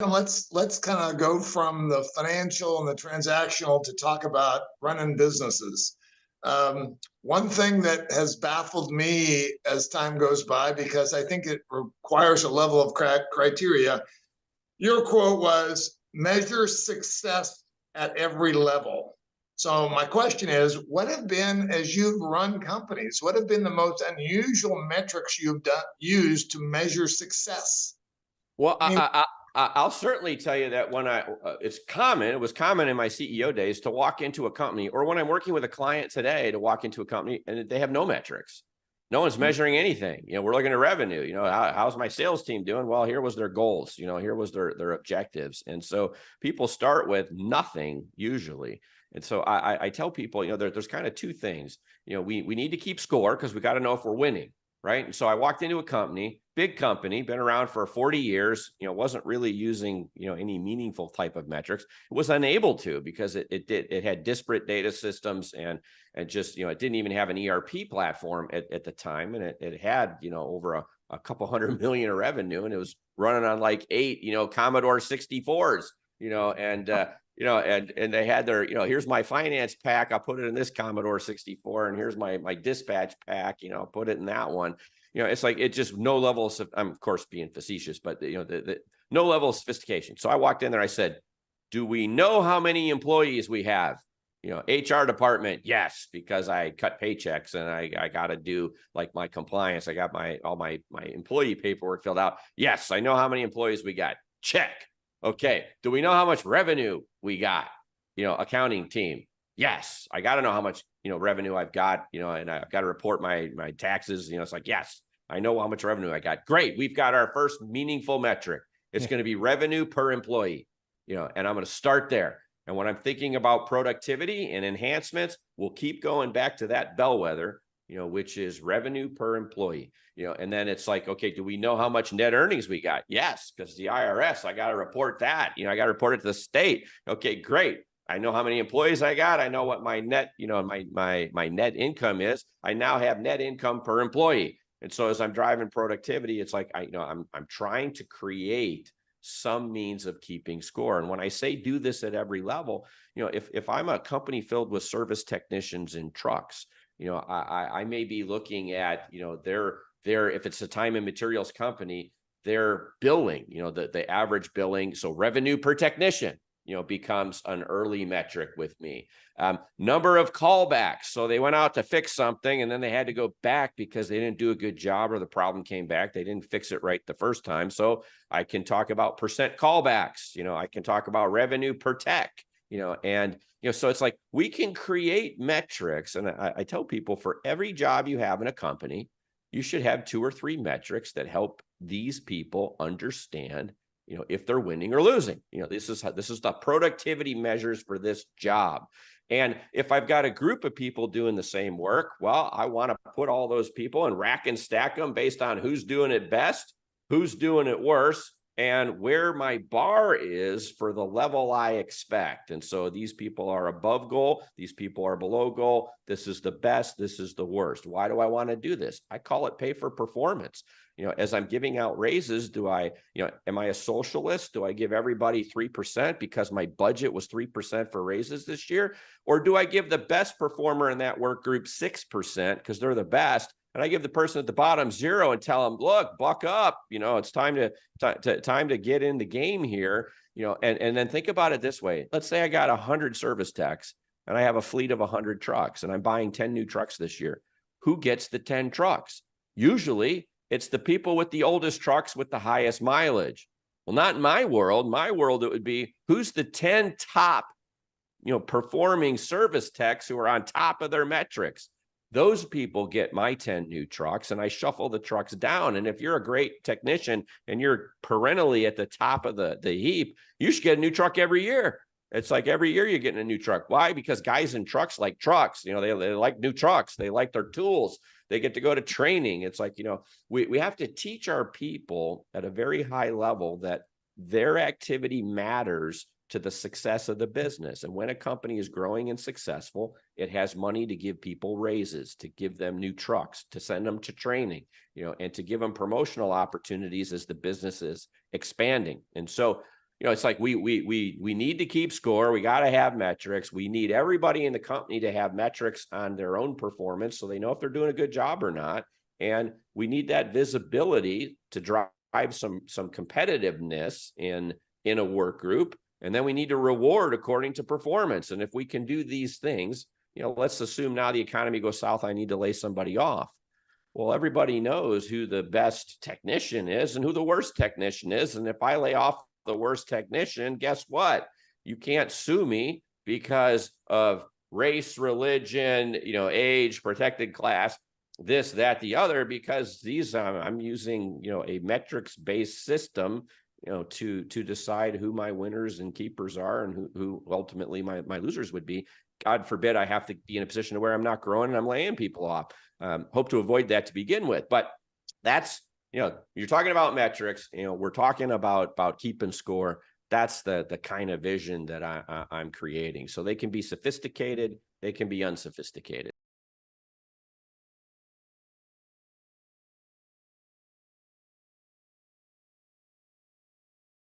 Let's kind of go from the financial and the transactional to talk about running businesses. One thing that has baffled me as time goes by, because I think it requires a level of criteria. Your quote was measure success at every level. So my question is, what have been, as you've run companies, what have been the most unusual metrics you've used to measure success? Well, I mean, I'll certainly tell you that when it was common in my CEO days to walk into a company, or when I'm working with a client today to walk into a company and they have no metrics. No one's measuring anything. We're looking at revenue. How's my sales team doing? Well, here was their goals. Here was their objectives. And so people start with nothing usually. And so I tell people, there's kind of two things. We need to keep score because we got to know if we're winning. Right. And so I walked into a company, big company, been around for 40 years, wasn't really using, any meaningful type of metrics. It was unable to because it had disparate data systems and just, it didn't even have an ERP platform at the time. And it had, over a couple $100 million of revenue, and it was running on like 8, Commodore 64s, and they had their, here's my finance pack. I'll put it in this Commodore 64, and here's my dispatch pack, put it in that one. It's like, it just no level of, I'm of course being facetious, but the no level of sophistication. So I walked in there, I said, do we know how many employees we have? HR department, yes, because I cut paychecks and I got to do like my compliance. I got all my employee paperwork filled out. Yes, I know how many employees we got. Check. Okay. Do we know how much revenue we got? Accounting team. Yes. I got to know how much, revenue I've got, and I've got to report my taxes. It's like, yes, I know how much revenue I got. Great. We've got our first meaningful metric. It's going to be revenue per employee, and I'm going to start there. And when I'm thinking about productivity and enhancements, we'll keep going back to that bellwether, which is revenue per employee, and then it's like, okay, do we know how much net earnings we got? Yes, because the IRS, I got to report that, I got to report it to the state. Okay, great. I know how many employees I got. I know what my net, my net income is. I now have net income per employee. And so as I'm driving productivity, it's like, I'm trying to create some means of keeping score. And when I say do this at every level, if I'm a company filled with service technicians in trucks, I may be looking at, their if it's a time and materials company, their billing, the average billing. So revenue per technician, becomes an early metric with me. Number of callbacks. So they went out to fix something and then they had to go back because they didn't do a good job or the problem came back. They didn't fix it right the first time. So I can talk about percent callbacks. I can talk about revenue per tech, so it's like we can create metrics. And I tell people, for every job you have in a company, you should have 2 or 3 metrics that help these people understand if they're winning or losing. This is the productivity measures for this job. And if I've got a group of people doing the same work, well, I want to put all those people and rack and stack them based on who's doing it best, who's doing it worse, and where my bar is for the level I expect. And so these people are above goal. These people are below goal. This is the best. This is the worst. Why do I want to do this? I call it pay for performance. As I'm giving out raises, am I a socialist? Do I give everybody 3% because my budget was 3% for raises this year? Or do I give the best performer in that work group 6% because they're the best? And I give the person at the bottom 0 and tell them, look, buck up, it's time to get in the game here, and then think about it this way. Let's say I got 100 service techs and I have a fleet of 100 trucks and I'm buying 10 new trucks this year. Who gets the 10 trucks? Usually it's the people with the oldest trucks with the highest mileage. Well, not in my world. My world, it would be who's the 10 top, performing service techs who are on top of their metrics. Those people get my 10 new trucks and I shuffle the trucks down. And if you're a great technician and you're perennially at the top of the heap, you should get a new truck every year. It's like every year you're getting a new truck. Why? Because guys in trucks like trucks, they like new trucks. They like their tools. They get to go to training. It's like, we have to teach our people at a very high level that their activity matters to the success of the business. And when a company is growing and successful, it has money to give people raises, to give them new trucks, to send them to training, and to give them promotional opportunities as the business is expanding. And so you know, it's like we need to keep score. We got to have metrics. We need everybody in the company to have metrics on their own performance so they know if they're doing a good job or not. And we need that visibility to drive some competitiveness in a work group. And then we need to reward according to performance. And if we can do these things, you know, let's assume now the economy goes south, I need to lay somebody off. Well, everybody knows who the best technician is and who the worst technician is. And if I lay off the worst technician, guess what? You can't sue me because of race, religion, you know, age, protected class, this, that, the other, because these I'm using, you know, a metrics-based system, you know, to decide who my winners and keepers are and who ultimately my losers would be. God forbid I have to be in a position to where I'm not growing and I'm laying people off. Hope to avoid that to begin with, but that's, you know, you're talking about metrics, you know, we're talking about keeping score. That's the kind of vision that I'm creating. So they can be sophisticated, they can be unsophisticated.